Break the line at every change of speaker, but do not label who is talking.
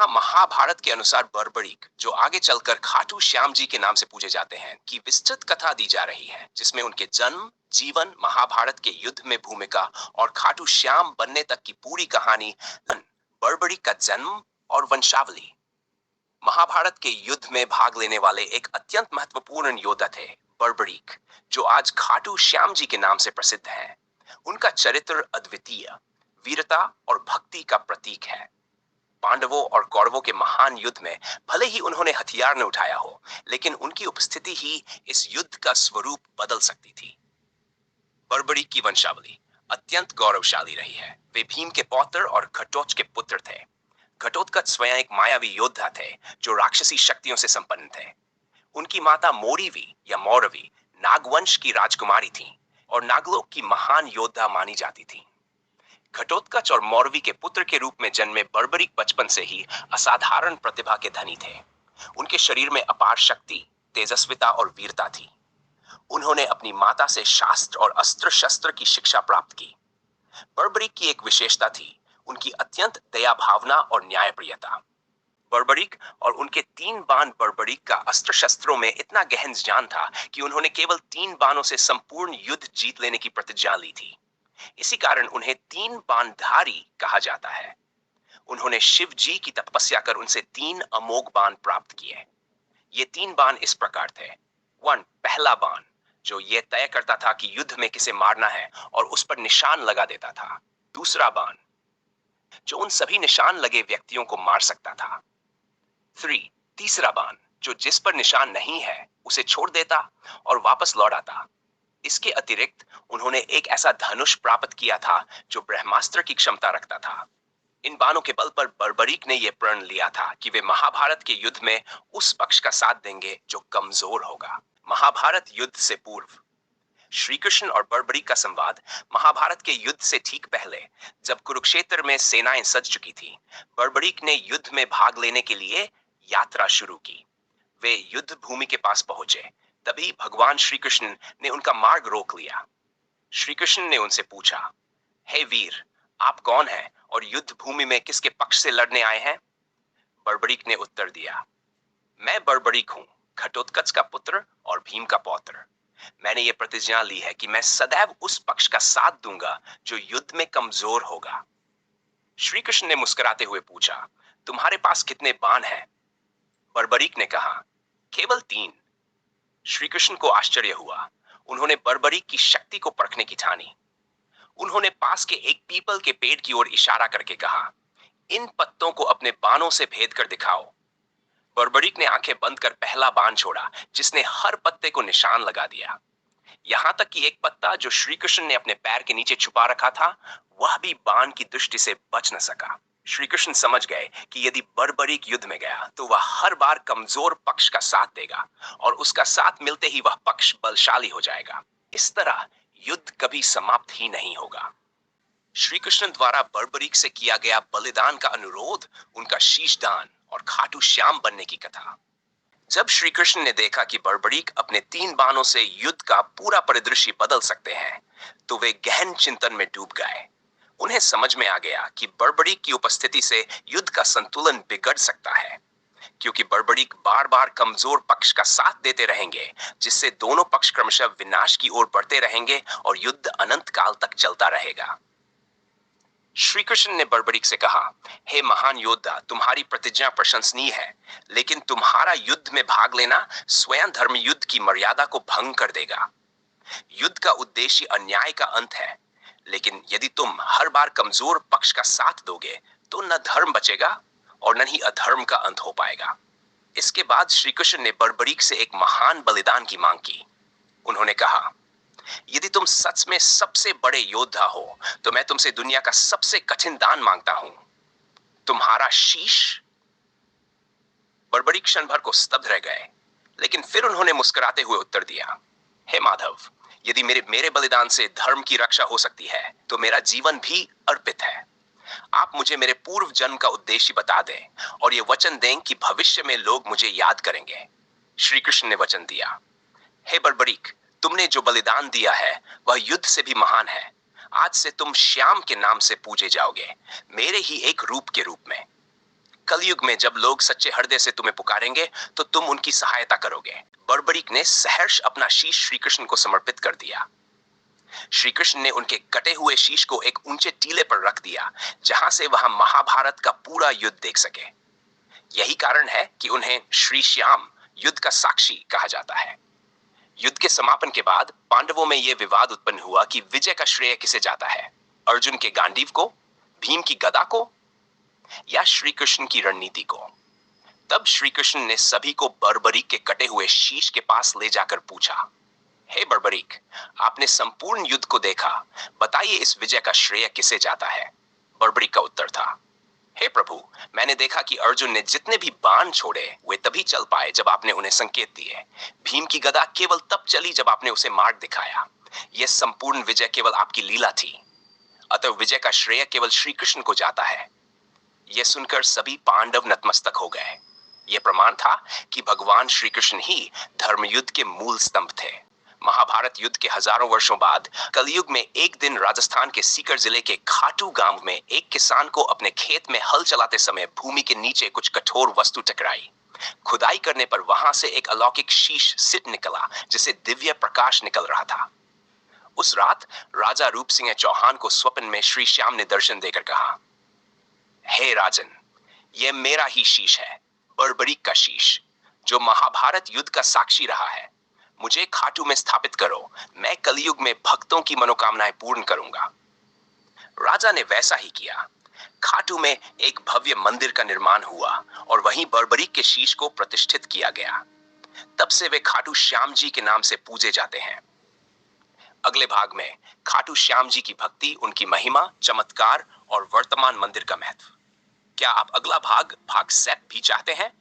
जहां महाभारत के अनुसार बर्बरीक, जो आगे चलकर खाटू श्याम जी के नाम से पूजे जाते हैं, की विस्तृत कथा दी जा रही है, जिसमें उनके जन्म, जीवन, महाभारत के युद्ध में भूमिका और खाटू श्याम बनने तक की पूरी कहानी। बर्बरीक का जन्म और वंशावली। महाभारत के युद्ध में भाग लेने वाले एक अत्यंत महत्वपूर्ण योद्धा थे बर्बरीक, जो आज खाटू श्याम जी के नाम से प्रसिद्ध हैं। उनका चरित्र अद्वितीय, वीरता और भक्ति का प्रतीक है। पांडवों और कौरवों के महान युद्ध में भले ही उन्होंने हथियार न उठाया हो, लेकिन उनकी उपस्थिति ही इस युद्ध का स्वरूप बदल सकती थी। बर्बरीक की वंशावली अत्यंत गौरवशाली रही है। वे भीम के पौत्र और घटोत्कच के पुत्र थे। घटोत्कच स्वयं एक मायावी योद्धा थे, जो राक्षसी शक्तियों से संपन्न थे। उनकी माता मोरीवी या मौरवी नागवंश की राजकुमारी थी और नागलोक की महान योद्धा मानी जाती थी। घटोत्कच और मौरवी के पुत्र के रूप में जन्मे बर्बरीक बचपन से ही असाधारण प्रतिभा के धनी थे। उनके शरीर में अपार शक्ति, तेजस्विता और वीरता थी। उन्होंने अपनी माता से शास्त्र और अस्त्र शस्त्र की शिक्षा प्राप्त की। बर्बरीक की एक विशेषता थी उनकी अत्यंत दया भावना और न्यायप्रियता। बर्बरीक और उनके 3 बाण। बर्बरीक का अस्त्र शस्त्रों में इतना गहन ज्ञान था कि उन्होंने केवल 3 बाणों से संपूर्ण युद्ध जीत लेने की प्रतिज्ञा ली थी। इसी कारण उन्हें 3 बाणधारी कहा जाता है। उन्होंने शिव जी की तपस्या कर उनसे 3 अमोघ बाण प्राप्त किए। ये 3 बाण इस प्रकार थे। 1, पहला बाण, जो ये तय करता था कि युद्ध में किसे मारना है और उस पर निशान लगा देता था। दूसरा बाण, जो उन सभी निशान लगे व्यक्तियों को मार सकता था। 3, तीसरा बाण, जो जिस पर निशान नहीं है उसे छोड़ देता और वापस लौट आता। इसके अतिरिक्त उन्होंने एक ऐसा धनुष प्राप्त किया था जो ब्रह्मास्त्र की क्षमता रखता था। इन बाणों के बल पर बर्बरीक ने यह प्रण लिया था कि वे महाभारत के युद्ध में उस पक्ष का साथ देंगे जो कमजोर होगा। महाभारत युद्ध से पूर्व श्री कृष्ण और बर्बरीक का संवाद महाभारत के युद्ध से ठीक पहले, जब कुरुक्षेत्र में सेनाएं सज चुकी थी, बर्बरीक ने युद्ध में भाग लेने के लिए यात्रा शुरू की। वे युद्ध भूमि के पास पहुंचे, तभी भगवान श्री कृष्ण ने उनका मार्ग रोक लिया। श्री कृष्ण ने उनसे पूछा, हे वीर, आप कौन हैं और युद्ध भूमि में किसके पक्ष से लड़ने आए हैं? बर्बरीक ने उत्तर दिया, मैं बर्बरीक हूं, घटोत्कच का पुत्र और भीम का पौत्र। मैंने ये प्रतिज्ञा ली है कि मैं सदैव उस पक्ष का साथ दूंगा जो युद्ध में कमजोर होगा। श्री कृष्ण ने मुस्कुराते हुए पूछा, तुम्हारे पास कितने बाण हैं? बर्बरीक ने कहा, केवल 3। श्री कृष्ण को आश्चर्य हुआ। उन्होंने बर्बरीक की शक्ति को परखने की ठानी। उन्होंने पास के एक पीपल के पेड़ की ओर इशारा करके कहा, इन पत्तों को अपने बाणों से भेद कर दिखाओ। बर्बरीक ने आंखें बंद कर पहला बाण छोड़ा, जिसने हर पत्ते को निशान लगा दिया। यहां तक कि एक पत्ता जो श्री कृष्ण ने अपने पैर के नीचे छुपा रखा था, वह भी बाण की दृष्टि से बच न सका। श्री कृष्ण समझ गए कि यदि बर्बरीक युद्ध में गया तो वह हर बार कमजोर पक्ष का साथ देगा और उसका साथ मिलते ही वह पक्ष बलशाली हो जाएगा। इस तरह युद्ध कभी समाप्त ही नहीं होगा। श्री कृष्ण द्वारा बर्बरीक से किया गया बलिदान का अनुरोध, उनका शीशदान और खाटू श्याम बनने की कथा। जब श्री कृष्ण ने देखा कि बर्बरीक अपने 3 बाणों से युद्ध का पूरा परिदृश्य बदल सकते हैं, तो वे गहन चिंतन में डूब गए। उन्हें समझ में आ गया कि बर्बरीक की उपस्थिति से युद्ध का संतुलन बिगड़ सकता है, क्योंकि बर्बरीक बार बार कमजोर पक्ष का साथ देते रहेंगे, जिससे दोनों पक्ष क्रमशः विनाश की ओर बढ़ते रहेंगे और युद्ध अनंत काल तक चलता रहेगा। श्री कृष्ण ने बर्बरीक से कहा, हे महान योद्धा, तुम्हारी प्रतिज्ञा प्रशंसनीय है, लेकिन तुम्हारा युद्ध में भाग लेना स्वयं धर्म युद्ध की मर्यादा को भंग कर देगा। युद्ध का उद्देश्य अन्याय का अंत है, लेकिन यदि तुम हर बार कमजोर पक्ष का साथ दोगे तो न धर्म बचेगा और न ही अधर्म का अंत हो पाएगा। इसके बाद श्री कृष्ण ने बर्बरीक से एक महान बलिदान की मांग की। उन्होंने कहा, यदि तुम सच में सबसे बड़े योद्धा हो तो मैं तुमसे दुनिया का सबसे कठिन दान मांगता हूं, तुम्हारा शीश। बर्बरीक क्षण भर को स्तब्ध रह गए, लेकिन फिर उन्होंने मुस्कुराते हुए उत्तर दिया, हे माधव, यदि मेरे बलिदान से धर्म की रक्षा हो सकती है तो मेरा जीवन भी अर्पित है। आप मुझे मेरे पूर्व जन्म का उद्देश्य बता दें और ये वचन दें कि भविष्य में लोग मुझे याद करेंगे। श्री कृष्ण ने वचन दिया, हे बर्बरीक, तुमने जो बलिदान दिया है वह युद्ध से भी महान है। आज से तुम श्याम के नाम से पूजे जाओगे, मेरे ही एक रूप के रूप में। कलयुग में जब लोग सच्चे हृदय से तुम्हें पुकारेंगे तो तुम उनकी सहायता करोगे। बर्बरीक ने सहर्ष अपना शीश श्री कृष्ण को समर्पित कर दिया। श्री कृष्ण ने उनके कटे हुए शीश को एक ऊंचे टीले पर रख दिया, जहां से वह महाभारत का पूरा युद्ध देख सके। यही कारण है कि उन्हें श्री श्याम, युद्ध का साक्षी, कहा जाता है। युद्ध के समापन के बाद पांडवों में यह विवाद उत्पन्न हुआ कि विजय का श्रेय किसे जाता है, अर्जुन के गांडीव को, भीम की गदा को, या श्री कृष्ण की रणनीति को। तब श्री कृष्ण ने सभी को बर्बरीक के कटे हुए शीश के पास ले जाकर पूछा, हे बर्बरीक, आपने संपूर्ण युद्ध को देखा, बताइए इस विजय का श्रेय किसे जाता है। बर्बरीक का उत्तर था, हे प्रभु, मैंने देखा कि अर्जुन ने जितने भी बाण छोड़े वे तभी चल पाए जब आपने उन्हें संकेत दिए। भीम की गदा केवल तब चली जब आपने उसे मार्ग दिखाया। यह संपूर्ण विजय केवल आपकी लीला थी, अतः विजय का श्रेय केवल श्री कृष्ण को जाता है। यह सुनकर सभी पांडव नतमस्तक हो गए। यह प्रमाण था कि भगवान श्री कृष्ण ही धर्मयुद्ध के मूल स्तंभ थे। महाभारत युद्ध के हजारों वर्षों बाद कलयुग में एक दिन राजस्थान के सीकर जिले के खाटू गांव में एक किसान को अपने खेत में हल चलाते समय भूमि के नीचे कुछ कठोर वस्तु टकराई। खुदाई करने पर वहां से एक अलौकिक शीश सिट निकला, जिसे दिव्य प्रकाश निकल रहा था। उस रात राजा रूप सिंह चौहान को स्वप्न में श्री श्याम ने दर्शन देकर कहा, हे राजन, यह मेरा ही शीश है, बर्बरीक का शीश, जो महाभारत युद्ध का साक्षी रहा है। मुझे खाटू में स्थापित करो, मैं कलयुग में भक्तों की मनोकामनाएं पूर्ण करूंगा। राजा ने वैसा ही किया। खाटू में एक भव्य मंदिर का निर्माण हुआ और वहीं बर्बरीक के शीश को प्रतिष्ठित किया गया। तब से वे खाटू श्याम जी के नाम से पूजे जाते हैं। अगले भाग में खाटू श्याम जी की भक्ति, उनकी महिमा, चमत्कार और वर्तमान मंदिर का महत्व। क्या आप अगला भाग 7 भी चाहते हैं?